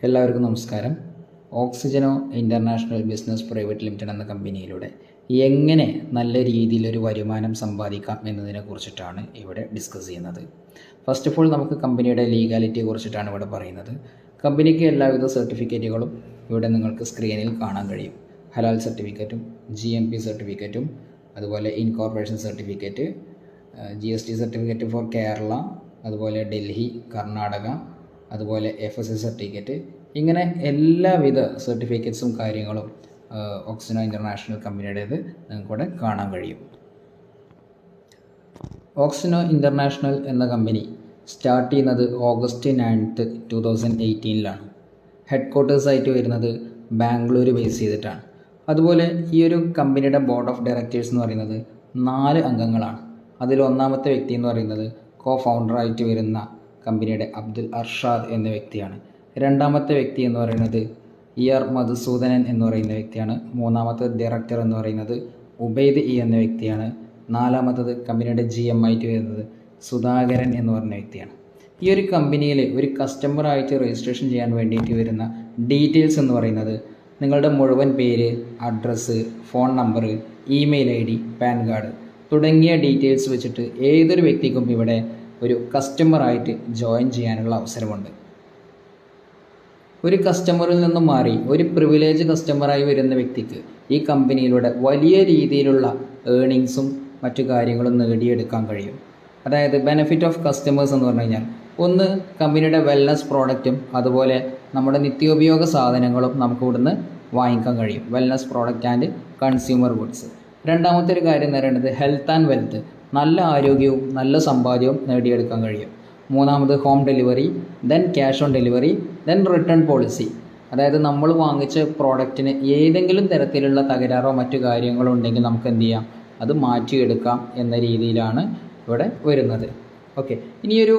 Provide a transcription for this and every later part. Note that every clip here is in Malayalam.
എല്ലാവർക്കും നമസ്കാരം. ഓക്സിജനോ ഇൻ്റർനാഷണൽ ബിസിനസ് പ്രൈവറ്റ് ലിമിറ്റഡ് എന്ന കമ്പനിയിലൂടെ എങ്ങനെ നല്ല രീതിയിലൊരു വരുമാനം സമ്പാദിക്കാം എന്നതിനെ കുറിച്ചിട്ടാണ് ഇവിടെ ഡിസ്കസ് ചെയ്യുന്നത്. ഫസ്റ്റ് ഓഫ് ഓൾ നമുക്ക് കമ്പനിയുടെ ലീഗാലിറ്റിയെ കുറിച്ചിട്ടാണ് ഇവിടെ പറയുന്നത്. കമ്പനിക്ക് എല്ലാവിധ സർട്ടിഫിക്കറ്റുകളും ഇവിടെ നിങ്ങൾക്ക് സ്ക്രീനിൽ കാണാൻ കഴിയും. ഹലാൽ സർട്ടിഫിക്കറ്റും GMP സർട്ടിഫിക്കറ്റും അതുപോലെ incorporation certificate, GST certificate for Kerala, അതുപോലെ ഡൽഹി, കർണാടക, അതുപോലെ FSC സർട്ടിഫിക്കറ്റ്, ഇങ്ങനെ എല്ലാവിധ സർട്ടിഫിക്കറ്റ്സും കാര്യങ്ങളും ഓക്സിജനോ ഇൻ്റർനാഷണൽ കമ്പനിയുടേത് നിങ്ങൾക്കിവിടെ കാണാൻ കഴിയും. ഓക്സിജനോ ഇൻ്റർനാഷണൽ എന്ന കമ്പനി സ്റ്റാർട്ട് ചെയ്യുന്നത് August 9, 2018 ഹെഡ് ക്വാർട്ടേഴ്സായിട്ട് വരുന്നത് ബാംഗ്ലൂർ ബേസ് ചെയ്തിട്ടാണ്. അതുപോലെ ഈ ഒരു കമ്പനിയുടെ ബോർഡ് ഓഫ് ഡയറക്ടേഴ്സ് എന്ന് പറയുന്നത് 4 അംഗങ്ങളാണ്. അതിൽ ഒന്നാമത്തെ വ്യക്തി എന്ന് പറയുന്നത് ഫൗണ്ടറായിട്ട് വരുന്ന കമ്പനിയുടെ അബ്ദുൽ അർഷാദ് എന്ന വ്യക്തിയാണ്. രണ്ടാമത്തെ വ്യക്തി എന്ന് പറയുന്നത് ER മധുസൂദനൻ എന്ന് പറയുന്ന വ്യക്തിയാണ്. മൂന്നാമത്തെ ഡയറക്ടർ എന്ന് പറയുന്നത് ഉബൈദ് എന്ന വ്യക്തിയാണ്. നാലാമത്തത് കമ്പനിയുടെ GM ആയിട്ട് വരുന്നത് സുധാകരൻ എന്ന് പറഞ്ഞ വ്യക്തിയാണ്. ഈ ഒരു കമ്പനിയിൽ ഒരു കസ്റ്റമറായിട്ട് രജിസ്ട്രേഷൻ ചെയ്യാൻ വേണ്ടിയിട്ട് വരുന്ന ഡീറ്റെയിൽസ് എന്ന് പറയുന്നത് നിങ്ങളുടെ മുഴുവൻ പേര്, address, phone number, email ID, pan card തുടങ്ങിയ ഡീറ്റെയിൽസ് വെച്ചിട്ട് ഏതൊരു വ്യക്തിക്കും ഇവിടെ ഒരു കസ്റ്റമറായിട്ട് ജോയിൻ ചെയ്യാനുള്ള അവസരമുണ്ട്. ഒരു കസ്റ്റമറിൽ നിന്നും മാറി ഒരു പ്രിവിലേജ് കസ്റ്റമറായി വരുന്ന വ്യക്തിക്ക് ഈ കമ്പനിയിലൂടെ വലിയ രീതിയിലുള്ള ഏർണിങ്സും മറ്റു കാര്യങ്ങളും നേടിയെടുക്കാൻ കഴിയും. അതായത് ബെനിഫിറ്റ് ഓഫ് കസ്റ്റമേഴ്സ് എന്ന് പറഞ്ഞു കഴിഞ്ഞാൽ, ഒന്ന് കമ്പനിയുടെ വെൽനസ് പ്രോഡക്റ്റും അതുപോലെ നമ്മുടെ നിത്യോപയോഗ സാധനങ്ങളും നമുക്ക് ഇവിടുന്ന് വാങ്ങിക്കാൻ കഴിയും. Wellness product and consumer goods. രണ്ടാമത്തെ ഒരു കാര്യം എന്ന് പറയുന്നത് ഹെൽത്ത് ആൻഡ് വെൽത്ത്, നല്ല ആരോഗ്യവും നല്ല സമ്പാദ്യവും നേടിയെടുക്കാൻ കഴിയും. മൂന്നാമത് home delivery, then cash on delivery, then return policy. അതായത് നമ്മൾ വാങ്ങിച്ച പ്രോഡക്റ്റിന് ഏതെങ്കിലും തരത്തിലുള്ള തകരാറോ മറ്റു കാര്യങ്ങളോ ഉണ്ടെങ്കിൽ നമുക്ക് എന്ത് ചെയ്യാം, അത് മാറ്റിയെടുക്കാം എന്ന രീതിയിലാണ് ഇവിടെ വരുന്നത്. ഓക്കെ, ഇനിയൊരു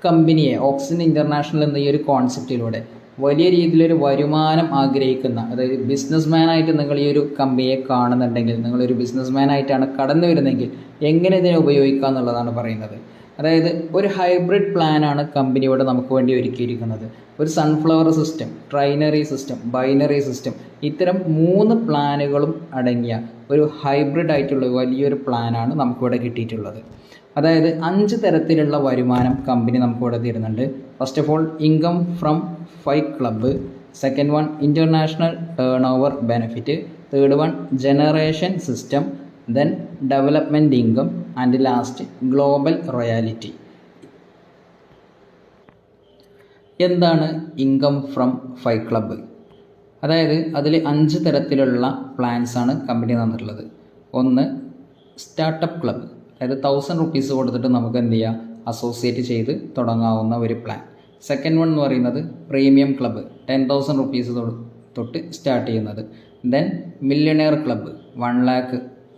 കമ്പനിയെ ഓക്സിജൻ ഇൻ്റർനാഷണൽ എന്ന ഈ ഒരു കോൺസെപ്റ്റിലൂടെ വലിയ രീതിയിലൊരു വരുമാനം ആഗ്രഹിക്കുന്ന, അതായത് ബിസിനസ്മാനായിട്ട് നിങ്ങൾ ഈ ഒരു കമ്പനിയെ കാണുന്നുണ്ടെങ്കിൽ, നിങ്ങളൊരു ബിസിനസ്മാനായിട്ടാണ് കടന്നു വരുന്നതെങ്കിൽ എങ്ങനെ ഇതിനെ ഉപയോഗിക്കുക എന്നുള്ളതാണ് പറയുന്നത്. അതായത് ഒരു ഹൈബ്രിഡ് പ്ലാനാണ് കമ്പനി ഇവിടെ നമുക്ക് വേണ്ടി ഒരുക്കിയിരിക്കുന്നത്. ഒരു sunflower system, trinary system, binary system, ഇത്തരം 3 പ്ലാനുകളും അടങ്ങിയ ഒരു ഹൈബ്രിഡ് ആയിട്ടുള്ള വലിയൊരു പ്ലാനാണ് നമുക്കിവിടെ കിട്ടിയിട്ടുള്ളത്. അതായത് 5 തരത്തിലുള്ള വരുമാനം കമ്പനി നമുക്കിവിടെ തരുന്നുണ്ട്. First of all income from 5 club, second one international turn over benefit, third one generation system, then development income and last global royalty. എന്താണ് ഇൻകം ഫ്രം 5 ക്ലബ്ബ്? അതായത് അതിൽ 5 തരത്തിലുള്ള പ്ലാൻസാണ് കമ്പനി തന്നിട്ടുള്ളത്. ഒന്ന് സ്റ്റാർട്ടപ്പ് ക്ലബ്ബ്, അതായത് 1000 rupees കൊടുത്തിട്ട് നമുക്ക് എന്ത് ചെയ്യാം, അസോസിയേറ്റ് ചെയ്ത് തുടങ്ങാവുന്ന ഒരു പ്ലാൻ. സെക്കൻഡ് വൺ എന്ന് പറയുന്നത് പ്രീമിയം ക്ലബ്ബ്, 10,000 rupees തൊട്ട് സ്റ്റാർട്ട് ചെയ്യുന്നത്. ദെൻ മില്യണയർ ക്ലബ്ബ്, 1 lakh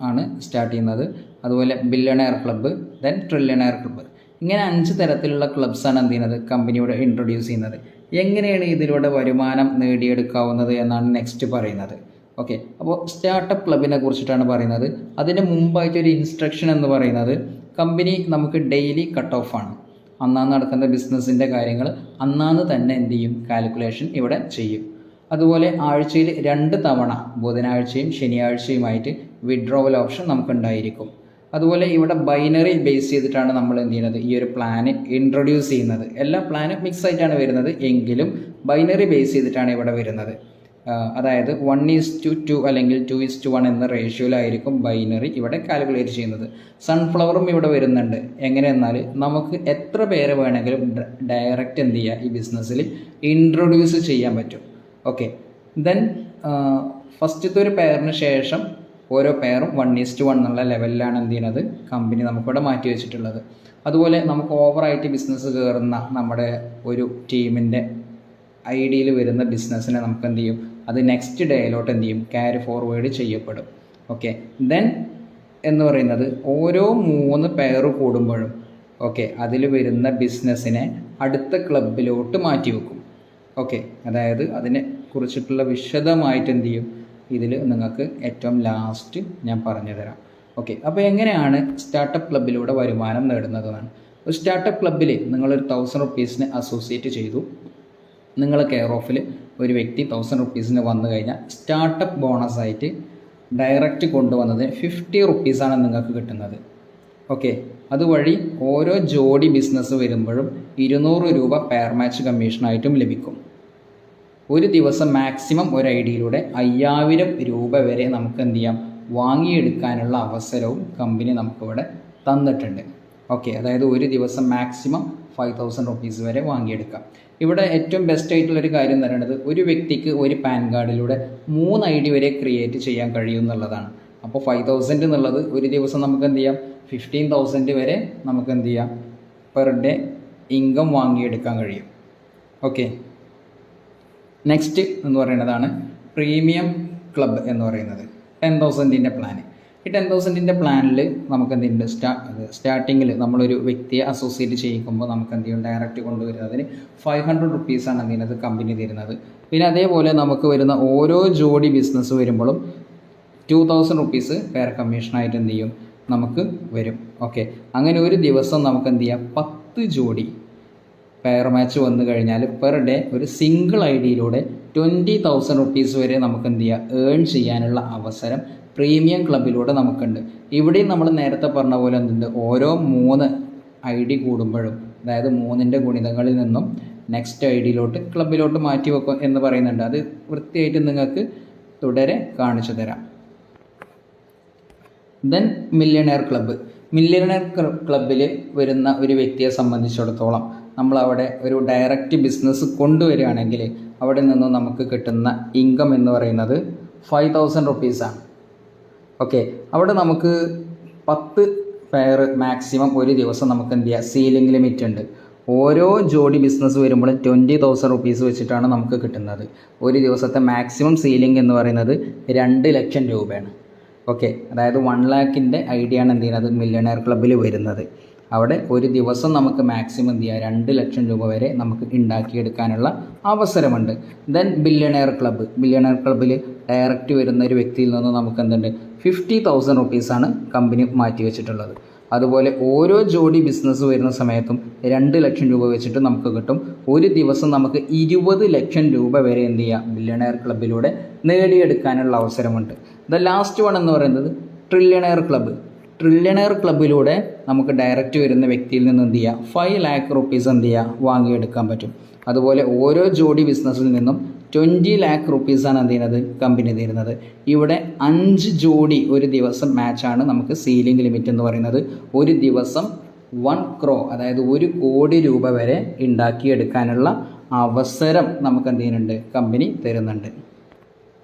ആണ് സ്റ്റാർട്ട് ചെയ്യുന്നത്. അതുപോലെ ബില്യണയർ ക്ലബ്ബ്, ദെൻ ട്രില്യണയർ ക്ലബ്ബ്. ഇങ്ങനെ 5 തരത്തിലുള്ള ക്ലബ്സാണ് എന്ത് ചെയ്യുന്നത്, കമ്പനിയോട് ഇൻട്രൊഡ്യൂസ് ചെയ്യുന്നത്. എങ്ങനെയാണ് ഇതിലൂടെ വരുമാനം നേടിയെടുക്കാവുന്നത് എന്നാണ് നെക്സ്റ്റ് പറയുന്നത്. ഓക്കെ, അപ്പോൾ സ്റ്റാർട്ടപ്പ് ക്ലബിനെ കുറിച്ചിട്ടാണ് പറയുന്നത്. അതിന് മുമ്പായിട്ടൊരു ഇൻസ്ട്രക്ഷൻ എന്ന് പറയുന്നത്, കമ്പനി നമുക്ക് ഡെയിലി കട്ട് ഓഫാണ്. അന്നാന്ന് നടക്കുന്ന ബിസിനസ്സിൻ്റെ കാര്യങ്ങൾ അന്നാന്ന് തന്നെ എന്ത് ചെയ്യും, കാൽക്കുലേഷൻ ഇവിടെ ചെയ്യും. അതുപോലെ ആഴ്ചയിൽ 2 തവണ, ബുധനാഴ്ചയും ശനിയാഴ്ചയുമായിട്ട് വിഡ്രോവൽ ഓപ്ഷൻ നമുക്കുണ്ടായിരിക്കും. അതുപോലെ ഇവിടെ ബൈനറി ബേസ് ചെയ്തിട്ടാണ് നമ്മൾ എന്ത് ചെയ്യുന്നത്, ഈ ഒരു പ്ലാന് ഇൻട്രൊഡ്യൂസ് ചെയ്യുന്നത്. എല്ലാ പ്ലാനും മിക്സ് ആയിട്ടാണ് വരുന്നത്, എങ്കിലും ബൈനറി ബേസ് ചെയ്തിട്ടാണ് ഇവിടെ വരുന്നത്. അതായത് 1:2 അല്ലെങ്കിൽ 2:1 എന്ന റേഷ്യോയിലായിരിക്കും ബൈനറി ഇവിടെ കാൽക്കുലേറ്റ് ചെയ്യുന്നത്. സൺഫ്ലവറും ഇവിടെ വരുന്നുണ്ട്. എങ്ങനെയെന്നാൽ നമുക്ക് എത്ര പേരെ വേണമെങ്കിലും ഡയറക്റ്റ് എന്ത് ചെയ്യുക, ഈ ബിസിനസ്സിൽ ഇൻട്രൊഡ്യൂസ് ചെയ്യാൻ പറ്റും. ഓക്കെ, ദെൻ ഫസ്റ്റത്തെ ഒരു പെയറിന് ശേഷം ഓരോ പെയറും 1:1 എന്നുള്ള ലെവലിലാണ് എന്ത് ചെയ്യുന്നത്, കമ്പനി നമുക്കിവിടെ മാറ്റി വെച്ചിട്ടുള്ളത്. അതുപോലെ നമുക്ക് ഓവറായിട്ട് ബിസിനസ് കയറുന്ന നമ്മുടെ ഒരു ടീമിൻ്റെ ഐഡിയയിൽ വരുന്ന ബിസിനസ്സിനെ നമുക്ക് എന്ത് ചെയ്യും, അത് നെക്സ്റ്റ് ഡേയിലോട്ട് എന്ത് ചെയ്യും, ക്യാരി ഫോർവേഡ് ചെയ്യപ്പെടും. ഓക്കെ, ദെൻ എന്ന് പറയുന്നത് ഓരോ 3 പെയർ കൂടുമ്പോഴും അതിൽ വരുന്ന ബിസിനസ്സിനെ അടുത്ത ക്ലബിലോട്ട് മാറ്റി വെക്കും. ഓക്കെ, അതായത് അതിനെ കുറിച്ചിട്ടുള്ള വിശദമായിട്ട് എന്ത് ചെയ്യും, ഇതിൽ നിങ്ങൾക്ക് ഏറ്റവും ലാസ്റ്റ് ഞാൻ പറഞ്ഞു തരാം. ഓക്കെ, അപ്പോൾ എങ്ങനെയാണ് സ്റ്റാർട്ടപ്പ് ക്ലബിലൂടെ വരുമാനം നേടുന്നതെന്നാണ്. ഒരു സ്റ്റാർട്ടപ്പ് ക്ലബ്ബിൽ നിങ്ങളൊരു 1000 rupees അസോസിയേറ്റ് ചെയ്തു. നിങ്ങളെ കെയർ ഓഫിൽ ഒരു വ്യക്തി 1000 റുപ്പീസിന് വന്നു കഴിഞ്ഞാൽ സ്റ്റാർട്ടപ്പ് ബോണസായിട്ട് ഡയറക്റ്റ് കൊണ്ടുവന്നത് 50 റുപ്പീസാണ് നിങ്ങൾക്ക് കിട്ടുന്നത്. ഓക്കെ, അതുവഴി ഓരോ ജോഡി ബിസിനസ് വരുമ്പോഴും 200 രൂപ പെയർ മാച്ച് കമ്മീഷനായിട്ടും ലഭിക്കും. ഒരു ദിവസം മാക്സിമം ഒരു ഐഡിയിലൂടെ 5000 രൂപ വരെ നമുക്ക് എന്ത് ചെയ്യാം, വാങ്ങിയെടുക്കാനുള്ള അവസരവും കമ്പനി നമുക്കിവിടെ തന്നിട്ടുണ്ട്. ഓക്കെ, അതായത് ഒരു ദിവസം മാക്സിമം 5000 റുപ്പീസ് വരെ വാങ്ങിയെടുക്കാം. ഇവിടെ ഏറ്റവും ബെസ്റ്റ് ആയിട്ടുള്ളൊരു കാര്യം എന്ന് പറയുന്നത് ഒരു വ്യക്തിക്ക് ഒരു പാൻ കാർഡിലൂടെ 3 ID വരെ ക്രിയേറ്റ് ചെയ്യാൻ കഴിയും എന്നുള്ളതാണ്. അപ്പോൾ 5000 എന്നുള്ളത് ഒരു ദിവസം നമുക്ക് എന്ത് ചെയ്യാം, 15000 വരെ നമുക്ക് എന്ത് ചെയ്യാം, പെർ ഡേ ഇൻകം വാങ്ങിയെടുക്കാൻ കഴിയും. ഓക്കെ, നെക്സ്റ്റ് എന്ന് പറയുന്നതാണ് പ്രീമിയം ക്ലബ്ബ് എന്ന് പറയുന്നത് 10,000ൻ്റെ പ്ലാൻ. ഈ 10,000ൻ്റെ പ്ലാനിൽ നമുക്ക് എന്തുണ്ട്, സ്റ്റാർട്ടിങ്ങിൽ നമ്മളൊരു വ്യക്തിയെ അസോസിയേറ്റ് ചെയ്യിക്കുമ്പോൾ നമുക്ക് എന്ത് ചെയ്യും, ഡയറക്റ്റ് കൊണ്ടുവരുന്നതിന് 500 റുപ്പീസാണ് അതിനകത്ത് കമ്പനി തരുന്നത്. പിന്നെ അതേപോലെ നമുക്ക് വരുന്ന ഓരോ ജോഡി ബിസിനസ് വരുമ്പോഴും 2000 റുപ്പീസ് പെയർ കമ്മീഷനായിട്ട് എന്ത് ചെയ്യും, നമുക്ക് വരും. ഓക്കെ, അങ്ങനെ ഒരു ദിവസം നമുക്ക് എന്ത് ചെയ്യാം, 10 ജോഡി പെയർ മാച്ച് വന്നു കഴിഞ്ഞാൽ പെർ ഡേ ഒരു സിംഗിൾ ഐഡിയിലൂടെ 20,000 റുപ്പീസ് വരെ നമുക്ക് എന്ത് ചെയ്യുക, ഏൺ ചെയ്യാനുള്ള അവസരം പ്രീമിയം ക്ലബിലൂടെ നമുക്കുണ്ട്. ഇവിടെയും നമ്മൾ നേരത്തെ പറഞ്ഞ പോലെ എന്തുണ്ട്, ഓരോ 3 ID കൂടുമ്പോഴും, അതായത് 3ൻ്റെ ഗുണിതങ്ങളിൽ നിന്നും നെക്സ്റ്റ് ഐഡിയിലോട്ട് ക്ലബിലോട്ട് മാറ്റി വെക്കും എന്ന് പറയുന്നുണ്ട്. അത് വൃത്തിയായിട്ട് നിങ്ങൾക്ക് തുടരെ കാണിച്ചു തരാം. Then millionaire club. മില്യണയർ ക്ലബ്ബിൽ വരുന്ന ഒരു വ്യക്തിയെ സംബന്ധിച്ചിടത്തോളം നമ്മളവിടെ ഒരു ഡയറക്റ്റ് ബിസിനസ് കൊണ്ടുവരികയാണെങ്കിൽ അവിടെ നിന്ന് നമുക്ക് കിട്ടുന്ന ഇൻകം എന്ന് പറയുന്നത് 5000 റുപ്പീസാണ്. ഓക്കെ, അവിടെ നമുക്ക് 10 പെയർ മാക്സിമം ഒരു ദിവസം നമുക്ക് എന്ത് ചെയ്യുക, സീലിംഗ് ലിമിറ്റ് ഉണ്ട്. ഓരോ ജോഡി ബിസിനസ് വരുമ്പോഴും 20,000 റുപ്പീസ് വെച്ചിട്ടാണ് നമുക്ക് കിട്ടുന്നത്. ഒരു ദിവസത്തെ മാക്സിമം സീലിംഗ് എന്ന് പറയുന്നത് 2 ലക്ഷം രൂപയാണ്. ഓക്കെ, അതായത് 1 ലാഖിൻ്റെ ഐഡിയ ആണ് എന്ത് ചെയ്യുന്നത്, മില്യണയർ ക്ലബ്ബിൽ വരുന്നത്. അവിടെ ഒരു ദിവസം നമുക്ക് മാക്സിമം എന്ത് ചെയ്യുക, 2 ലക്ഷം രൂപ വരെ നമുക്ക് ഉണ്ടാക്കിയെടുക്കാനുള്ള അവസരമുണ്ട്. Then billionaire club. ബില്യണയർ ക്ലബ്ബിൽ ഡയറക്റ്റ് വരുന്ന ഒരു വ്യക്തിയിൽ നിന്ന് നമുക്ക് എന്തുണ്ട്, 50,000 റുപ്പീസാണ് കമ്പനി മാറ്റി വെച്ചിട്ടുള്ളത്. അതുപോലെ ഓരോ ജോഡി ബിസിനസ് വരുന്ന സമയത്തും 2 ലക്ഷം രൂപ വെച്ചിട്ട് നമുക്ക് കിട്ടും. ഒരു ദിവസം നമുക്ക് 20 ലക്ഷം രൂപ വരെ എന്ത് ചെയ്യാം, ബില്യണയർ ക്ലബ്ബിലൂടെ നേടിയെടുക്കാനുള്ള അവസരമുണ്ട്. ദ ലാസ്റ്റ് വൺ എന്ന് പറയുന്നത് ട്രില്യണയർ ക്ലബ്ബ്. ട്രില്യണയർ ക്ലബ്ബിലൂടെ നമുക്ക് ഡയറക്റ്റ് വരുന്ന വ്യക്തിയിൽ നിന്ന് എന്ത് ചെയ്യുക, 5 ലാഖ് റുപ്പീസ് എന്ത് ചെയ്യുക, വാങ്ങിയെടുക്കാൻ പറ്റും. അതുപോലെ ഓരോ ജോഡി ബിസിനസ്സിൽ നിന്നും 20 ലാഖ് റുപ്പീസാണ് എന്ത് ചെയ്യുന്നത്, കമ്പനി തരുന്നത്. ഇവിടെ 5 ജോഡി ഒരു ദിവസം മാച്ചാണ് നമുക്ക് സീലിംഗ് ലിമിറ്റ് എന്ന് പറയുന്നത്. ഒരു ദിവസം 1 crore, അതായത് 1 കോടി രൂപ വരെ ഉണ്ടാക്കിയെടുക്കാനുള്ള അവസരം നമുക്ക് എന്ത് ചെയ്യുന്നുണ്ട്, കമ്പനി തരുന്നുണ്ട്.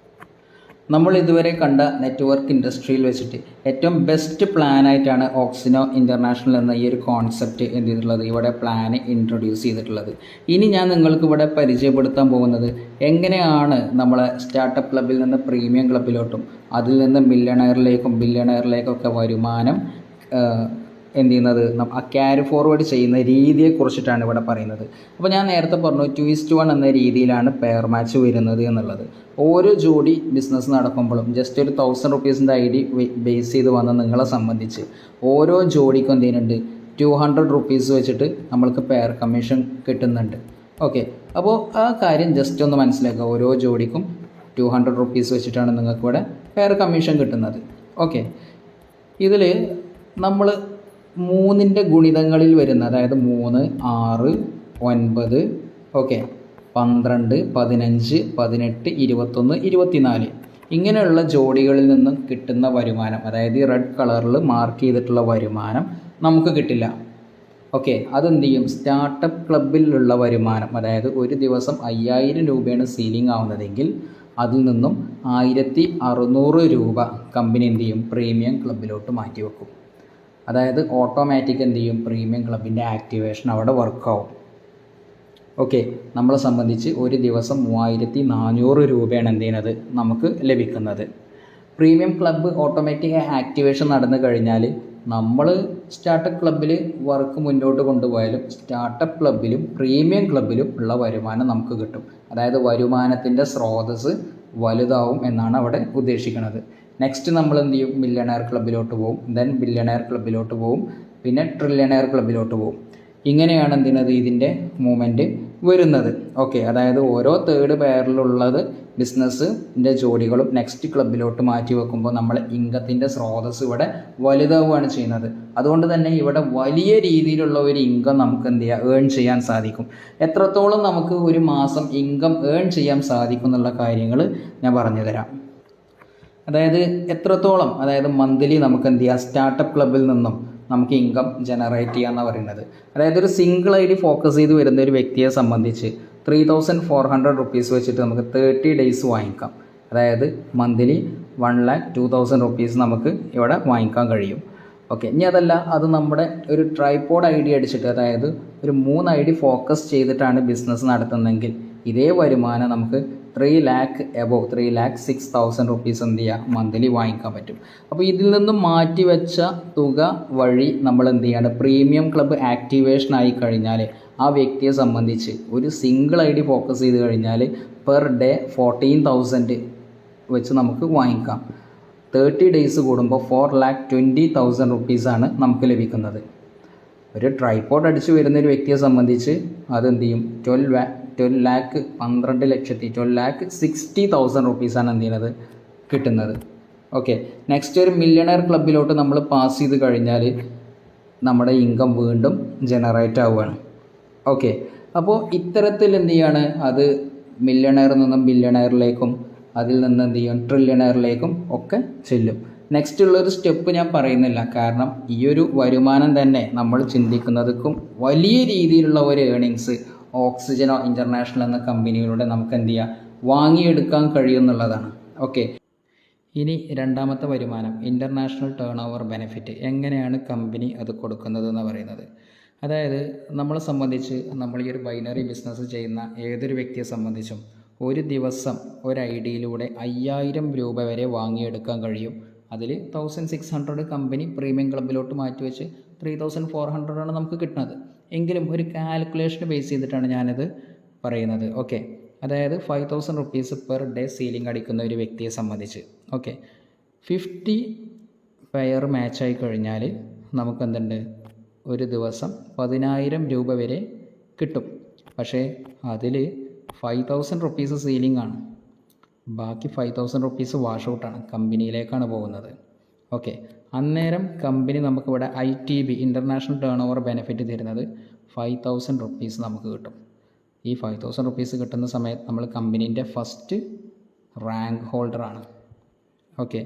നമ്മൾ ഇതുവരെ കണ്ട നെറ്റ്വർക്ക് ഇൻഡസ്ട്രിയിൽ വെച്ചിട്ട് ഏറ്റവും ബെസ്റ്റ് പ്ലാനായിട്ടാണ് ഓക്സിനോ ഇൻ്റർനാഷണൽ എന്ന ഈ ഒരു കോൺസെപ്റ്റ് എന്ത് ചെയ്തിട്ടുള്ളത്, ഇവിടെ പ്ലാന് ഇൻട്രൊഡ്യൂസ് ചെയ്തിട്ടുള്ളത്. ഇനി ഞാൻ നിങ്ങൾക്ക് ഇവിടെ പരിചയപ്പെടുത്താൻ പോകുന്നത് എങ്ങനെയാണ് നമ്മളെ സ്റ്റാർട്ടപ്പ് ക്ലബിൽ നിന്ന് പ്രീമിയം ക്ലബിലോട്ടും അതിൽ നിന്ന് ബില്യണയറിലേക്കൊക്കെ വരുമാനം എന്ത് ചെയ്യുന്നത്, ആ ക്യാരി ഫോർവേഡ് ചെയ്യുന്ന രീതിയെക്കുറിച്ചിട്ടാണ് ഇവിടെ പറയുന്നത്. അപ്പോൾ ഞാൻ നേരത്തെ പറഞ്ഞു 2:1 എന്ന രീതിയിലാണ് പെയർ മാച്ച് വരുന്നത് എന്നുള്ളത്. ഓരോ ജോഡി ബിസിനസ് നടക്കുമ്പോഴും ജസ്റ്റ് ഒരു 1000 റുപ്പീസിൻ്റെ ID ബേസ് ചെയ്ത് വന്ന നിങ്ങളെ സംബന്ധിച്ച് ഓരോ ജോഡിക്കും എന്ത് ചെയ്യുന്നുണ്ട്, 200 റുപ്പീസ് വെച്ചിട്ട് നമ്മൾക്ക് പെയർ കമ്മീഷൻ കിട്ടുന്നുണ്ട്. ഓക്കെ, അപ്പോൾ ആ കാര്യം ജസ്റ്റ് ഒന്ന് മനസ്സിലാക്കുക. ഓരോ ജോഡിക്കും 200 റുപ്പീസ് വെച്ചിട്ടാണ് നിങ്ങൾക്കിവിടെ പെയർ കമ്മീഷൻ കിട്ടുന്നത്. ഓക്കെ, ഇതിൽ നമ്മൾ 3ൻ്റെ ഗുണിതങ്ങളിൽ വരുന്ന, അതായത് 3, 6, 9, ഓക്കെ, 12, 15, 18, 21, 24 ഇങ്ങനെയുള്ള ജോഡികളിൽ നിന്നും കിട്ടുന്ന വരുമാനം, അതായത് ഈ റെഡ് കളറിൽ മാർക്ക് ചെയ്തിട്ടുള്ള വരുമാനം നമുക്ക് കിട്ടില്ല. ഓക്കെ, അതെന്ത് ചെയ്യും, സ്റ്റാർട്ടപ്പ് ക്ലബിലുള്ള വരുമാനം, അതായത് ഒരു ദിവസം 5000 രൂപയാണ് സീലിംഗ് ആവുന്നതെങ്കിൽ അതിൽ നിന്നും 1600 രൂപ കമ്പനി എന്ത് ചെയ്യും, പ്രീമിയം ക്ലബിലോട്ട് മാറ്റി വെക്കും. അതായത് ഓട്ടോമാറ്റിക് എന്ത് ചെയ്യും, പ്രീമിയം ക്ലബിൻ്റെ ആക്ടിവേഷൻ അവിടെ വർക്കാവും. ഓക്കെ, നമ്മളെ സംബന്ധിച്ച് ഒരു ദിവസം 3400 രൂപയാണ് എന്ത് ചെയ്യുന്നത്, നമുക്ക് ലഭിക്കുന്നത്. പ്രീമിയം ക്ലബ്ബ് ഓട്ടോമാറ്റിക് ആക്ടിവേഷൻ നടന്നു കഴിഞ്ഞാൽ നമ്മൾ സ്റ്റാർട്ടപ്പ് ക്ലബ്ബിൽ വർക്ക് മുന്നോട്ട് കൊണ്ടുപോയാലും സ്റ്റാർട്ടപ്പ് ക്ലബ്ബിലും പ്രീമിയം ക്ലബ്ബിലും ഉള്ള വരുമാനം നമുക്ക് കിട്ടും. അതായത് വരുമാനത്തിൻ്റെ സ്രോതസ്സ് വലുതാവും എന്നാണ് അവിടെ ഉദ്ദേശിക്കുന്നത്. നെക്സ്റ്റ് നമ്മൾ എന്ത് ചെയ്യും, മില്യണയർ ക്ലബ്ബിലോട്ട് പോകും, ദെൻ ബില്യണയർ ക്ലബ്ബിലോട്ട് പോകും, പിന്നെ ട്രില്യണയർ ക്ലബ്ബിലോട്ട് പോകും. ഇങ്ങനെയാണ് എന്ത് ചെയ്യുന്നത്, ഇതിൻ്റെ മൂവ്മെൻറ്റ് വരുന്നത്. ഓക്കെ, അതായത് ഓരോ തേർഡ് പെയറിലുള്ളത് ബിസിനസ്സിൻ്റെ ജോലികളും നെക്സ്റ്റ് ക്ലബിലോട്ട് മാറ്റി വെക്കുമ്പോൾ നമ്മളെ ഇൻകത്തിൻ്റെ സ്രോതസ് ഇവിടെ വലുതാവുകയാണ് ചെയ്യുന്നത്. അതുകൊണ്ട് തന്നെ ഇവിടെ വലിയ രീതിയിലുള്ള ഒരു ഇൻകം നമുക്ക് എന്ത് ചെയ്യുക, ഏൺ ചെയ്യാൻ സാധിക്കും. എത്രത്തോളം നമുക്ക് ഒരു മാസം ഇൻകം ഏൺ ചെയ്യാൻ സാധിക്കും എന്നുള്ള കാര്യങ്ങൾ ഞാൻ പറഞ്ഞു തരാം. അതായത് എത്രത്തോളം, അതായത് മന്ത്ലി നമുക്ക് എന്ത് ചെയ്യുക, സ്റ്റാർട്ടപ്പ് ക്ലബിൽ നിന്നും നമുക്ക് ഇൻകം ജനറേറ്റ് ചെയ്യാമെന്നാണ് പറയുന്നത്. അതായത് ഒരു സിംഗിൾ ഐഡി ഫോക്കസ് ചെയ്ത് വരുന്ന ഒരു വ്യക്തിയെ സംബന്ധിച്ച് 3400 rupees വെച്ചിട്ട് നമുക്ക് 30 days വാങ്ങിക്കാം. അതായത് മന്ത്ലി 1,02,000 rupees നമുക്ക് ഇവിടെ വാങ്ങിക്കാൻ കഴിയും. ഓക്കെ, ഇനി അതല്ല, അത് നമ്മുടെ ഒരു ട്രൈപോഡ് ഐ ഡി അടിച്ചിട്ട്, അതായത് ഒരു 3 ID ഫോക്കസ് ചെയ്തിട്ടാണ് ബിസിനസ് നടത്തുന്നതെങ്കിൽ ഇതേ വരുമാനം നമുക്ക് 3 lakh above 3,06,000 rupees എന്ത് ചെയ്യുക, മന്ത്ലി വാങ്ങിക്കാൻ പറ്റും. അപ്പോൾ ഇതിൽ നിന്നും മാറ്റി വെച്ച തുക വഴി നമ്മൾ എന്ത് ചെയ്യാണ്, പ്രീമിയം ക്ലബ്ബ് ആക്ടിവേഷൻ ആയി കഴിഞ്ഞാൽ ആ വ്യക്തിയെ സംബന്ധിച്ച് ഒരു സിംഗിൾ ഐ ഡി ഫോക്കസ് ചെയ്ത് കഴിഞ്ഞാൽ പെർ ഡേ 14,000 വെച്ച് നമുക്ക് വാങ്ങിക്കാം. 30 days കൂടുമ്പോൾ 4,20,000 rupees ആണ് നമുക്ക് ലഭിക്കുന്നത്. ഒരു ട്രൈപോഡ് അടിച്ച് വരുന്ന ഒരു വ്യക്തിയെ സംബന്ധിച്ച് അതെന്ത് ചെയ്യും, 12,60,000 rupees ആണ് എന്ത് ചെയ്യുന്നത്, കിട്ടുന്നത്. ഓക്കെ, നെക്സ്റ്റ് ഒരു മില്യണയർ ക്ലബിലോട്ട് നമ്മൾ പാസ് ചെയ്ത് കഴിഞ്ഞാൽ നമ്മുടെ ഇൻകം വീണ്ടും ജനറേറ്റ് ആവുകയാണ്. ഓക്കെ, അപ്പോൾ ഇത്തരത്തിൽ എന്ത് ചെയ്യാണ്, അത് മില്യണയറിൽ നിന്നും ബില്യണയറിലേക്കും അതിൽ നിന്ന് എന്ത് ചെയ്യും, ട്രില്യണയറിലേക്കും ഒക്കെ ചെല്ലും. നെക്സ്റ്റ് ഉള്ളൊരു സ്റ്റെപ്പ് ഞാൻ പറയുന്നില്ല, കാരണം ഈ ഒരു വരുമാനം തന്നെ നമ്മൾ ചിന്തിക്കുന്നതും വലിയ രീതിയിലുള്ള ഒരു ഏണിങ്സ് ഓക്സിജനോ ഇൻ്റർനാഷണൽ എന്ന കമ്പനികളുടെ നമുക്ക് എന്ത് ചെയ്യുക, വാങ്ങിയെടുക്കാൻ കഴിയുമെന്നുള്ളതാണ്. ഓക്കെ, ഇനി രണ്ടാമത്തെ വരുമാനം ഇൻ്റർനാഷണൽ ടേൺ ഓവർ ബെനിഫിറ്റ്. എങ്ങനെയാണ് കമ്പനി അത് കൊടുക്കുന്നത് എന്ന് പറയുന്നത്. അതായത് നമ്മളെ സംബന്ധിച്ച്, നമ്മൾ ഈ ഒരു ബൈനറി ബിസിനസ് ചെയ്യുന്ന ഏതൊരു വ്യക്തിയെ സംബന്ധിച്ചും ഒരു ദിവസം ഒരു ഐ ഡിയിലൂടെ 5,000 രൂപ വരെ വാങ്ങിയെടുക്കാൻ കഴിയും. അതിൽ 1,600 കമ്പനി പ്രീമിയം ക്ലബിലോട്ട് മാറ്റിവെച്ച് 3,400 ആണ് നമുക്ക് കിട്ടുന്നത്. എങ്കിലും ഒരു കാൽക്കുലേഷൻ ബേസ് ചെയ്തിട്ടാണ് ഞാനത് പറയുന്നത്. ഓക്കെ, അതായത് 5,000 rupees പെർ ഡേ സീലിംഗ് അടിക്കുന്ന ഒരു വ്യക്തിയെ സംബന്ധിച്ച്, ഓക്കെ, 50 പെയർ മാച്ചായി കഴിഞ്ഞാൽ നമുക്ക് എന്തുണ്ട്, ഒരു ദിവസം 10,000 രൂപ വരെ കിട്ടും. പക്ഷേ അതിൽ 5,000 rupees സീലിംഗ് ആണ്, ബാക്കി 5,000 rupees വാഷ് ഔട്ടാണ്, കമ്പനിയിലേക്കാണ് പോകുന്നത്. ഓക്കെ, അന്നേരം കമ്പനി നമുക്കിവിടെ ITB international turn over benefit തരുന്നത് 5,000 rupees നമുക്ക് കിട്ടും. ഈ 5,000 rupees കിട്ടുന്ന സമയത്ത് നമ്മൾ കമ്പനീൻ്റെ ഫസ്റ്റ് റാങ്ക് ഹോൾഡറാണ്. ഓക്കെ,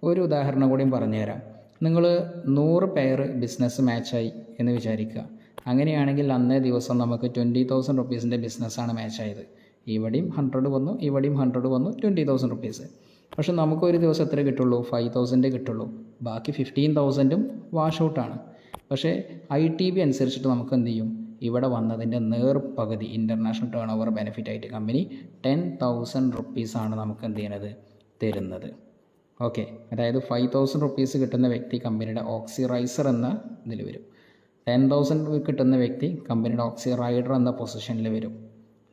ഒരു ഉദാഹരണം കൂടിയും പറഞ്ഞുതരാം. നിങ്ങൾ 100 പെയർ ബിസിനസ് മാച്ചായി എന്ന് വിചാരിക്കുക. അങ്ങനെയാണെങ്കിൽ അന്നേ ദിവസം നമുക്ക് 20,000 rupees ബിസിനസ്സാണ് മാച്ചായത്. ഇവിടെയും 100 വന്നു, ഇവിടെയും 100 വന്നു, 20,000 rupees. പക്ഷെ നമുക്കൊരു ദിവസം എത്ര കിട്ടുള്ളൂ, 5,000 കിട്ടുള്ളൂ. ബാക്കി 15,000 വാഷ് ഔട്ടാണ്. പക്ഷേ ITB അനുസരിച്ചിട്ട് നമുക്ക് എന്ത് ചെയ്യും, ഇവിടെ വന്നതിൻ്റെ നേർപകുതി ഇൻ്റർനാഷണൽ ടേൺ ഓവർ ബെനിഫിറ്റ് ആയിട്ട് കമ്പനി 10,000 rupees ആണ് നമുക്ക് എന്ത് ചെയ്യുന്നത്, തരുന്നത്. ഓക്കെ, അതായത് 5,000 rupees കിട്ടുന്ന വ്യക്തി കമ്പനിയുടെ ഓക്സി റൈസർ എന്ന ഇതിൽ വരും. 10,000 കിട്ടുന്ന വ്യക്തി കമ്പനിയുടെ ഓക്സി റൈഡർ എന്ന പൊസിഷനിൽ വരും.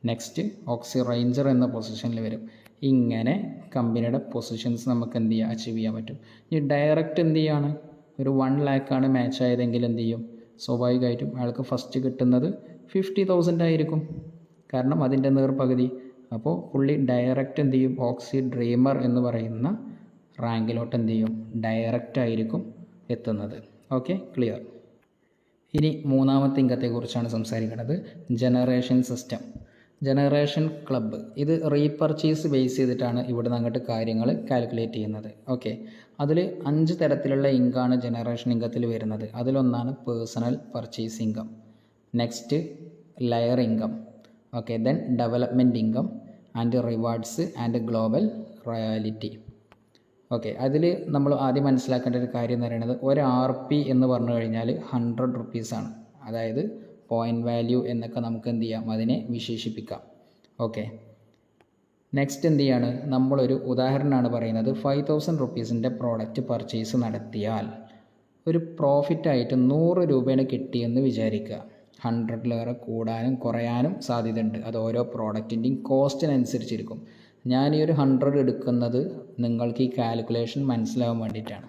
നെക്സ്റ്റ് ഓക്സി റേഞ്ചർ എന്ന പൊസിഷനിൽ വരും. ഇങ്ങനെ കമ്പനിയുടെ പൊസിഷൻസ് നമുക്ക് എന്ത് ചെയ്യുക, അച്ചീവ് ചെയ്യാൻ പറ്റും. ഈ ഡയറക്റ്റ് എന്ത് ചെയ്യാണ്, ഒരു 1 lakh ആണ് മാച്ച് ആയതെങ്കിൽ എന്ത് ചെയ്യും, സ്വാഭാവികമായിട്ടും അയാൾക്ക് ഫസ്റ്റ് കിട്ടുന്നത് 50,000 ആയിരിക്കും, കാരണം അതിൻ്റെ നേർപകുതി. അപ്പോൾ പുള്ളി ഡയറക്റ്റ് എന്ത് ചെയ്യും, ഓക്സി ഡ്രീമർ എന്ന് പറയുന്ന റാങ്കിലോട്ട് എന്ത് ചെയ്യും, ഡയറക്റ്റ് ആയിരിക്കും എത്തുന്നത്. Okay, clear. ഇനി മൂന്നാമത്തെ ഇംഗത്തെക്കുറിച്ചാണ് സംസാരിക്കുന്നത്, ജനറേഷൻ സിസ്റ്റം. ജനറേഷൻ ക്ലബ്ബ് ഇത് റീപർച്ചേസ് ബേസ് ചെയ്തിട്ടാണ് ഇവിടെ നിന്ന് അങ്ങോട്ട് കാര്യങ്ങൾ കാൽക്കുലേറ്റ് ചെയ്യുന്നത്. ഓക്കെ, അതിൽ 5 തരത്തിലുള്ള ഇൻകമാണ് ജനറേഷൻ ഇൻകത്തിൽ വരുന്നത്. അതിലൊന്നാണ് personal purchase income, next layer income, okay, then development income and rewards and global royalty. Okay, അതിൽ നമ്മൾ ആദ്യം മനസ്സിലാക്കേണ്ട ഒരു കാര്യം എന്ന് പറയുന്നത്, ഒരു RP എന്ന് പറഞ്ഞു കഴിഞ്ഞാൽ 100 rupees ആണ്. അതായത് പോയിൻ്റ് വാല്യൂ എന്നൊക്കെ നമുക്ക് എന്ത് ചെയ്യാം, അതിനെ വിശേഷിപ്പിക്കാം. ഓക്കെ, നെക്സ്റ്റ് എന്ത് ചെയ്യാണ്, നമ്മളൊരു ഉദാഹരണമാണ് പറയുന്നത്. 5,000 rupees പ്രോഡക്റ്റ് പർച്ചേസ് നടത്തിയാൽ ഒരു പ്രോഫിറ്റായിട്ട് 100 രൂപയാണ് കിട്ടിയെന്ന് വിചാരിക്കുക. 100ലേറെ കൂടാനും കുറയാനും സാധ്യതയുണ്ട്. അത് ഓരോ പ്രോഡക്റ്റിൻ്റെയും കോസ്റ്റിനനുസരിച്ചിരിക്കും. ഞാൻ ഈ ഒരു 100 എടുക്കുന്നത് നിങ്ങൾക്ക് ഈ കാൽക്കുലേഷൻ മനസ്സിലാവാൻ വേണ്ടിയിട്ടാണ്.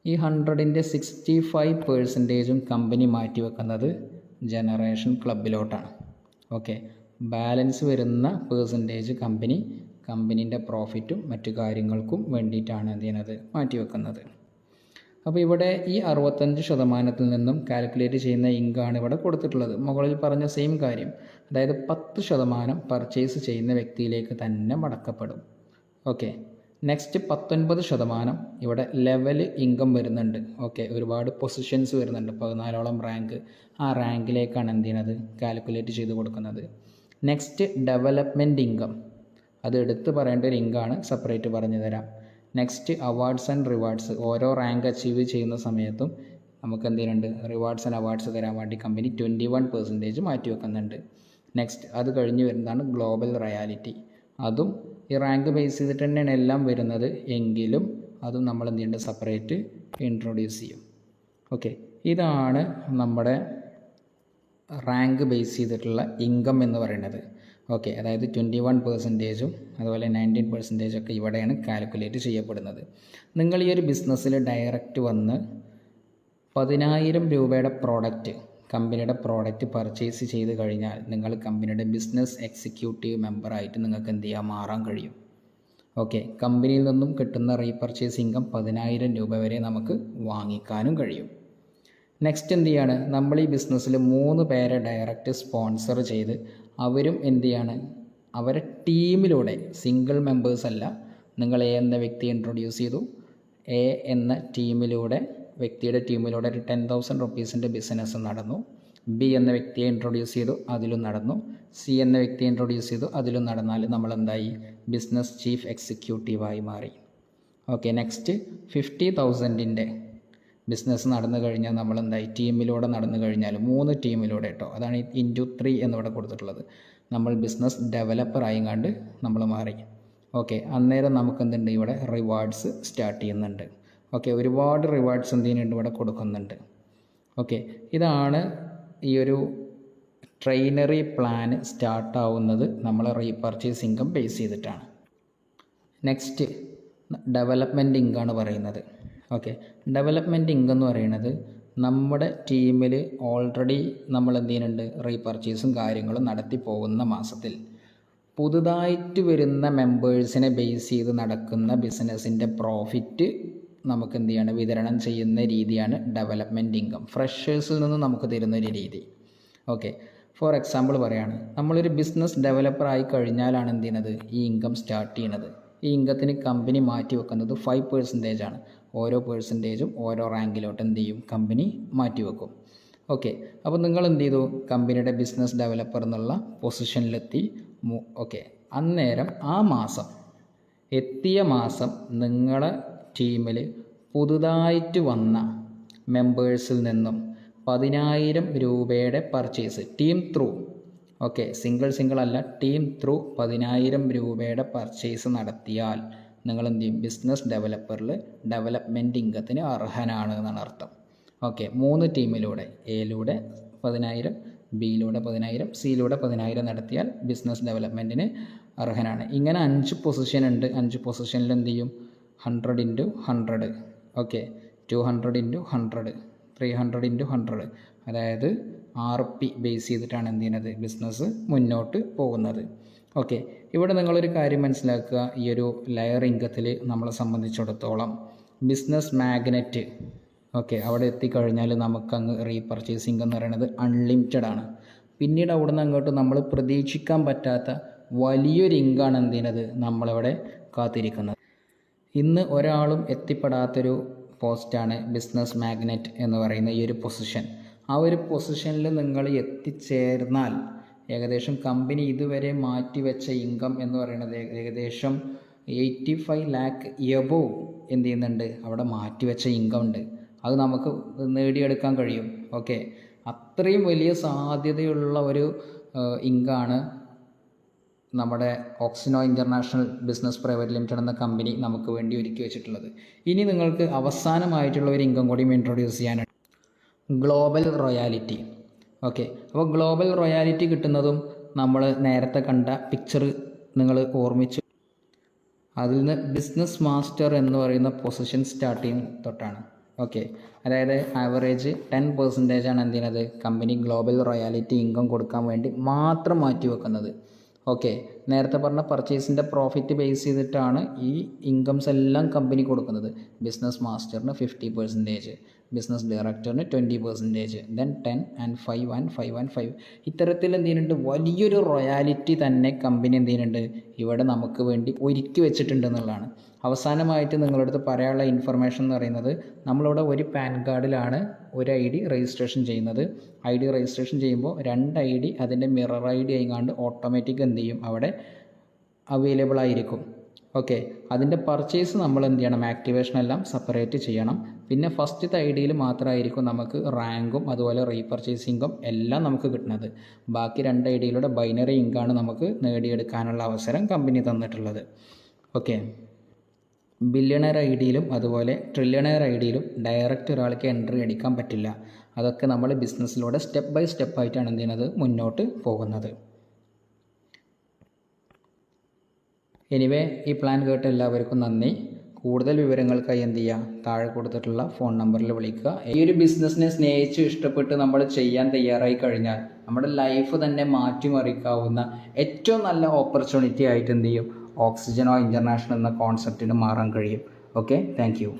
ഈ 100ൻ്റെ 65% കമ്പനി മാറ്റി വെക്കുന്നത് ജനറേഷൻ ക്ലബിലോട്ടാണ്. ഓക്കെ, ബാലൻസ് വരുന്ന പേഴ്സൻറ്റേജ് കമ്പനീൻ്റെ പ്രോഫിറ്റും മറ്റു കാര്യങ്ങൾക്കും വേണ്ടിയിട്ടാണ് എന്ത് ചെയ്യുന്നത്, മാറ്റിവെക്കുന്നത്. അപ്പോൾ ഇവിടെ ഈ 65% നിന്നും കാൽക്കുലേറ്റ് ചെയ്യുന്ന ഇൻകമാണ് ഇവിടെ കൊടുത്തിട്ടുള്ളത്. മുകളിൽ പറഞ്ഞ സെയിം കാര്യം, അതായത് 10% പർച്ചേസ് ചെയ്യുന്ന വ്യക്തിയിലേക്ക് തന്നെ മടക്കപ്പെടും. ഓക്കെ, നെക്സ്റ്റ് 19% ഇവിടെ ലെവൽ ഇൻകം വരുന്നുണ്ട്. ഓക്കെ, ഒരുപാട് പൊസിഷൻസ് വരുന്നുണ്ട്, 14ഓളം റാങ്ക്. ആ റാങ്കിലേക്കാണ് എന്ത് ചെയ്യുന്നത്, കാൽക്കുലേറ്റ് ചെയ്ത് കൊടുക്കുന്നത്. നെക്സ്റ്റ് ഡെവലപ്മെൻറ്റ് ഇൻകം, അത് എടുത്ത് പറയേണ്ട ഒരു ഇൻകമാണ്, സെപ്പറേറ്റ് പറഞ്ഞു തരാം. നെക്സ്റ്റ് അവാർഡ്സ് ആൻഡ് റിവാർഡ്സ്, ഓരോ റാങ്ക് അച്ചീവ് ചെയ്യുന്ന സമയത്തും നമുക്ക് എന്ത് ചെയ്യുന്നുണ്ട്, റിവാർഡ്സ് ആൻഡ് അവാർഡ്സ് തരാൻ വേണ്ടി കമ്പനി 21% മാറ്റി വെക്കുന്നുണ്ട്. നെക്സ്റ്റ് അത് കഴിഞ്ഞ് വരുന്നതാണ് ഗ്ലോബൽ റോയാലിറ്റി. അതും ഈ റാങ്ക് ബേസ് ചെയ്തിട്ട് തന്നെയാണ് എല്ലാം വരുന്നത്, എങ്കിലും അതും നമ്മൾ എന്ത് ചെയ്യേണ്ടത്, സെപ്പറേറ്റ് ഇൻട്രൊഡ്യൂസ് ചെയ്യും. ഓക്കെ, ഇതാണ് നമ്മുടെ റാങ്ക് ബേസ് ചെയ്തിട്ടുള്ള ഇൻകം എന്ന് പറയുന്നത്. ഓക്കെ, അതായത് 21%ഉം അതുപോലെ 19% ഒക്കെ ഇവിടെയാണ് കാൽക്കുലേറ്റ് ചെയ്യപ്പെടുന്നത്. നിങ്ങൾ ഈ ഒരു ബിസിനസ്സിൽ ഡയറക്റ്റ് വന്ന് 10,000 രൂപയുടെ പ്രോഡക്റ്റ്, കമ്പനിയുടെ പ്രോഡക്റ്റ് പർച്ചേസ് ചെയ്ത് കഴിഞ്ഞാൽ നിങ്ങൾ കമ്പനിയുടെ ബിസിനസ് എക്സിക്യൂട്ടീവ് മെമ്പറായിട്ട് നിങ്ങൾക്ക് എന്ത് ചെയ്യാൻ, മാറാൻ കഴിയും. ഓക്കെ, കമ്പനിയിൽ നിന്നും കിട്ടുന്ന റീപർച്ചേസ് ഇൻകം 10,000 രൂപ വരെ നമുക്ക് വാങ്ങിക്കാനും കഴിയും. നെക്സ്റ്റ് എന്ത് ചെയ്യാണ്, നമ്മൾ ഈ ബിസിനസ്സിൽ 3 പേരെ ഡയറക്റ്റ് സ്പോൺസർ ചെയ്ത് അവരും എന്ത് ചെയ്യാണ്, അവരെ ടീമിലൂടെ, സിംഗിൾ മെമ്പേഴ്സ് അല്ല, നിങ്ങൾ എ എന്ന വ്യക്തി ഇൻട്രൊഡ്യൂസ് ചെയ്തു, എ എന്ന വ്യക്തിയുടെ ടീമിലൂടെ ഒരു 10,000 റുപ്പീസിൻ്റെ ബിസിനസ് നടന്നു. ബി എന്ന വ്യക്തിയെ ഇൻട്രൊഡ്യൂസ് ചെയ്തു, അതിലും നടന്നു. സി എന്ന വ്യക്തിയെ ഇൻട്രൊഡ്യൂസ് ചെയ്തു, അതിലും നടന്നാൽ നമ്മളെന്തായി, ബിസിനസ് ചീഫ് എക്സിക്യൂട്ടീവായി മാറി. ഓക്കെ, നെക്സ്റ്റ് 50,000ൻ്റെ ബിസിനസ് നടന്നു കഴിഞ്ഞാൽ നമ്മളെന്തായി, ടീമിലൂടെ നടന്നു കഴിഞ്ഞാൽ 3 ടീമിലൂടെ കേട്ടോ, അതാണ് ഇൻറ്റു 3 എന്നിവിടെ കൊടുത്തിട്ടുള്ളത്, നമ്മൾ ബിസിനസ് ഡെവലപ്പർ ആയിങ്ങാണ്ട് നമ്മൾ മാറി. ഓക്കെ, അന്നേരം നമുക്ക് എന്തുണ്ട്, ഇവിടെ റിവാർഡ്സ് സ്റ്റാർട്ട് ചെയ്യുന്നുണ്ട്. ഓക്കെ, ഒരുപാട് റിവാർഡ്സ് എന്ത് ചെയ്യുന്നുണ്ട്, ഇവിടെ കൊടുക്കുന്നുണ്ട്. ഓക്കെ, ഇതാണ് ഈ ഒരു ട്രെയിനറി പ്ലാൻ സ്റ്റാർട്ടാവുന്നത് നമ്മൾ റീപർച്ചേസ് ഇൻകം ബേസ് ചെയ്തിട്ടാണ്. നെക്സ്റ്റ് ഡെവലപ്മെൻറ്റ് ഇൻകമാണ് പറയുന്നത്. ഓക്കെ, ഡെവലപ്മെൻറ്റ് ഇൻകം എന്ന് പറയുന്നത് നമ്മുടെ ടീമിൽ ഓൾറെഡി നമ്മൾ എന്ത് ചെയ്യുന്നുണ്ട്, റീപർച്ചേസും കാര്യങ്ങളും നടത്തി പോകുന്ന മാസത്തിൽ പുതുതായിട്ട് വരുന്ന മെമ്പേഴ്സിനെ ബേസ് ചെയ്ത് നടക്കുന്ന ബിസിനസ്സിൻ്റെ പ്രോഫിറ്റ് നമുക്ക് എന്ത് ചെയ്യാണ്, വിതരണം ചെയ്യുന്ന രീതിയാണ് ഡെവലപ്മെൻറ്റ് ഇൻകം. ഫ്രഷേഴ്സിൽ നിന്ന് നമുക്ക് തരുന്നൊരു രീതി. ഓക്കെ, ഫോർ എക്സാമ്പിൾ പറയുകയാണ്, നമ്മളൊരു ബിസിനസ് ഡെവലപ്പർ ആയി കഴിഞ്ഞാലാണ് എന്ത് ചെയ്യുന്നത്, ഈ ഇൻകം സ്റ്റാർട്ട് ചെയ്യുന്നത്. ഈ ഇൻകത്തിന് കമ്പനി മാറ്റി വെക്കുന്നത് 5% ആണ്. ഓരോ പെർസെൻറ്റേജും ഓരോ റാങ്കിലോട്ട് എന്ത് ചെയ്യും, കമ്പനി മാറ്റി വെക്കും. ഓക്കെ, അപ്പോൾ നിങ്ങൾ എന്ത് ചെയ്തു, കമ്പനിയുടെ ബിസിനസ് ഡെവലപ്പർ എന്നുള്ള പൊസിഷനിലെത്തി. ഓക്കെ, അന്നേരം ആ മാസം എത്തിയ മാസം നിങ്ങളെ ടീമിൽ പുതുതായിട്ട് വന്ന മെമ്പേഴ്സിൽ നിന്നും 10,000 രൂപയുടെ purchase team through, okay, single അല്ല, ടീം ത്രൂ 10,000 രൂപയുടെ പർച്ചേസ് നടത്തിയാൽ നിങ്ങൾ എന്ത് ചെയ്യും, ബിസിനസ് ഡെവലപ്പറിൽ ഡെവലപ്മെൻറ്റ് ഇൻകത്തിന് അർഹനാണ് എന്നാണ് അർത്ഥം. ഓക്കെ, 3 ടീമിലൂടെ, എയിലൂടെ 10,000, ബിയിലൂടെ 10,000, സിയിലൂടെ 10,000 നടത്തിയാൽ ബിസിനസ് ഡെവലപ്മെൻറ്റിന് അർഹനാണ്. ഇങ്ങനെ 5 പൊസിഷൻ ഉണ്ട്. 5 പൊസിഷനിൽ എന്ത് ചെയ്യും, 100 × 100, ഓക്കെ, 200 × 100, 300 × 100, അതായത് RP ബേസ് ചെയ്തിട്ടാണ് എന്ത് ചെയ്യുന്നത്, ബിസിനസ് മുന്നോട്ട് പോകുന്നത്. ഓക്കെ, ഇവിടെ നിങ്ങളൊരു കാര്യം മനസ്സിലാക്കുക, ഈ ഒരു ലെയർ ഇൻകത്തിൽ നമ്മളെ സംബന്ധിച്ചിടത്തോളം ബിസിനസ് മാഗ്നറ്റ്, ഓക്കെ, അവിടെ എത്തിക്കഴിഞ്ഞാൽ നമുക്കങ്ങ് റീപർച്ചേസ് ഇൻകം എന്ന് പറയുന്നത് അൺലിമിറ്റഡ് ആണ്. പിന്നീട് അവിടെ നിന്ന് അങ്ങോട്ട് നമ്മൾ പ്രതീക്ഷിക്കാൻ പറ്റാത്ത വലിയൊരു ഇൻകമാണ് എന്ത് ചെയ്യുന്നത്, നമ്മളിവിടെ കാത്തിരിക്കുന്നത്. ഇന്ന് ഒരാളും എത്തിപ്പെടാത്തൊരു പോസ്റ്റാണ് ബിസിനസ് മാഗ്നറ്റ് എന്ന് പറയുന്ന ഈ ഒരു പൊസിഷൻ. ആ ഒരു പൊസിഷനിൽ നിങ്ങൾ എത്തിച്ചേർന്നാൽ ഏകദേശം കമ്പനി ഇതുവരെ മാറ്റിവെച്ച ഇൻകം എന്ന് പറയുന്നത് ഏകദേശം 85 lakh എബോവ് എന്ത് ചെയ്യുന്നുണ്ട്, അവിടെ മാറ്റിവെച്ച ഇൻകം ഉണ്ട്. അത് നമുക്ക് നേടിയെടുക്കാൻ കഴിയും. ഓക്കെ, അത്രയും വലിയ സാധ്യതയുള്ള ഒരു ഇൻകമാണ് നമ്മുടെ ഓക്സിനോ ഇൻ്റർനാഷണൽ ബിസിനസ് പ്രൈവറ്റ് ലിമിറ്റഡ് എന്ന കമ്പനി നമുക്ക് വേണ്ടി ഒരുക്കി വെച്ചിട്ടുള്ളത്. ഇനി നിങ്ങൾക്ക് അവസാനമായിട്ടുള്ള ഒരു ഇൻകം കൂടി ഇൻട്രൊഡ്യൂസ് ചെയ്യാനാണ്, ഗ്ലോബൽ റോയാലിറ്റി. ഓക്കെ, അപ്പോൾ ഗ്ലോബൽ റോയാലിറ്റി കിട്ടുന്നതും നമ്മൾ നേരത്തെ കണ്ട പിക്ചർ നിങ്ങൾ ഓർമ്മിച്ചു, അതിൽ നിന്ന് ബിസിനസ് മാസ്റ്റർ എന്ന് പറയുന്ന പൊസിഷൻ സ്റ്റാർട്ട് ചെയ്യുന്ന തൊട്ടാണ്. ഓക്കെ, അതായത് ആവറേജ് 10% ആണ് എന്ത് ചെയ്യുന്നത്, കമ്പനി ഗ്ലോബൽ റോയാലിറ്റി ഇൻകം കൊടുക്കാൻ വേണ്ടി മാത്രം മാറ്റി വെക്കുന്നത്. ഓക്കെ, നേരത്തെ പറഞ്ഞ പർച്ചേസിൻ്റെ പ്രോഫിറ്റ് ബേസ് ചെയ്തിട്ടാണ് ഈ ഇൻകംസ് എല്ലാം കമ്പനി കൊടുക്കുന്നത്. ബിസിനസ് മാസ്റ്ററിന് 50%, ബിസിനസ് ഡയറക്ടറിന് 20%, ദെൻ 10 ആൻഡ് 5 ആൻഡ് 5 ആൻഡ് 5. ഇത്തരത്തിൽ എന്ത് ചെയ്യുന്നുണ്ട്, വലിയൊരു റോയാലിറ്റി തന്നെ കമ്പനി എന്ത് ചെയ്യുന്നുണ്ട് ഇവിടെ നമുക്ക് വേണ്ടി ഒരുക്കി വെച്ചിട്ടുണ്ട് എന്നുള്ളതാണ്. അവസാനമായിട്ട് നിങ്ങളുടെ അടുത്ത് പറയാനുള്ള ഇൻഫർമേഷൻ എന്ന് പറയുന്നത്, നമ്മളിവിടെ ഒരു പാൻ കാർഡിലാണ് ഒരു ID രജിസ്ട്രേഷൻ ചെയ്യുന്നത്. ID രജിസ്ട്രേഷൻ ചെയ്യുമ്പോൾ 2 ID അതിൻ്റെ മിറർ ID ആയിങ്ങാണ്ട് ഓട്ടോമാറ്റിക് എന്ത് ചെയ്യും അവിടെ അവൈലബിൾ ആയിരിക്കും. ഓക്കെ, അതിൻ്റെ പർച്ചേസ് നമ്മൾ എന്ത് ചെയ്യണം, ആക്ടിവേഷൻ എല്ലാം സെപ്പറേറ്റ് ചെയ്യണം. പിന്നെ ഫസ്റ്റത്തെ IDയിൽ മാത്രമായിരിക്കും നമുക്ക് റാങ്കും അതുപോലെ റീപർച്ചേസിങ്ങും എല്ലാം നമുക്ക് കിട്ടുന്നത്. ബാക്കി 2 IDയിലൂടെ ബൈനറി ഇൻകാണ് നമുക്ക് നേടിയെടുക്കാനുള്ള അവസരം കമ്പനി തന്നിട്ടുള്ളത്. ഓക്കെ, ബില്യണയർ IDയിലും അതുപോലെ ട്രില്യണയർ IDയിലും ഡയറക്റ്റ് ഒരാൾക്ക് എൻട്രി അടിക്കാൻ പറ്റില്ല. അതൊക്കെ നമ്മൾ ബിസിനസ്സിലൂടെ സ്റ്റെപ്പ് ബൈ സ്റ്റെപ്പ് ആയിട്ടാണ് എന്ത് ചെയ്യുന്നത് മുന്നോട്ട് പോകുന്നത്. എനിവേ, ഈ പ്ലാൻ കേട്ട എല്ലാവർക്കും നന്ദി. കൂടുതൽ വിവരങ്ങൾക്കായി എന്ത് ചെയ്യുക, താഴെ കൊടുത്തിട്ടുള്ള ഫോൺ നമ്പറിൽ വിളിക്കുക. ഈ ഒരു ബിസിനസ്സിനെ സ്നേഹിച്ച് ഇഷ്ടപ്പെട്ട് നമ്മൾ ചെയ്യാൻ തയ്യാറായി കഴിഞ്ഞാൽ നമ്മുടെ ലൈഫ് തന്നെ മാറ്റിമറിക്കാവുന്ന ഏറ്റവും നല്ല ഓപ്പർച്യൂണിറ്റി ആയിട്ട് എന്ത് ചെയ്യും, ഓക്സിജനോ ഇൻ്റർനാഷണൽ എന്ന കോൺസെപ്റ്റിന് മാറാൻ കഴിയും. Okay, thank you.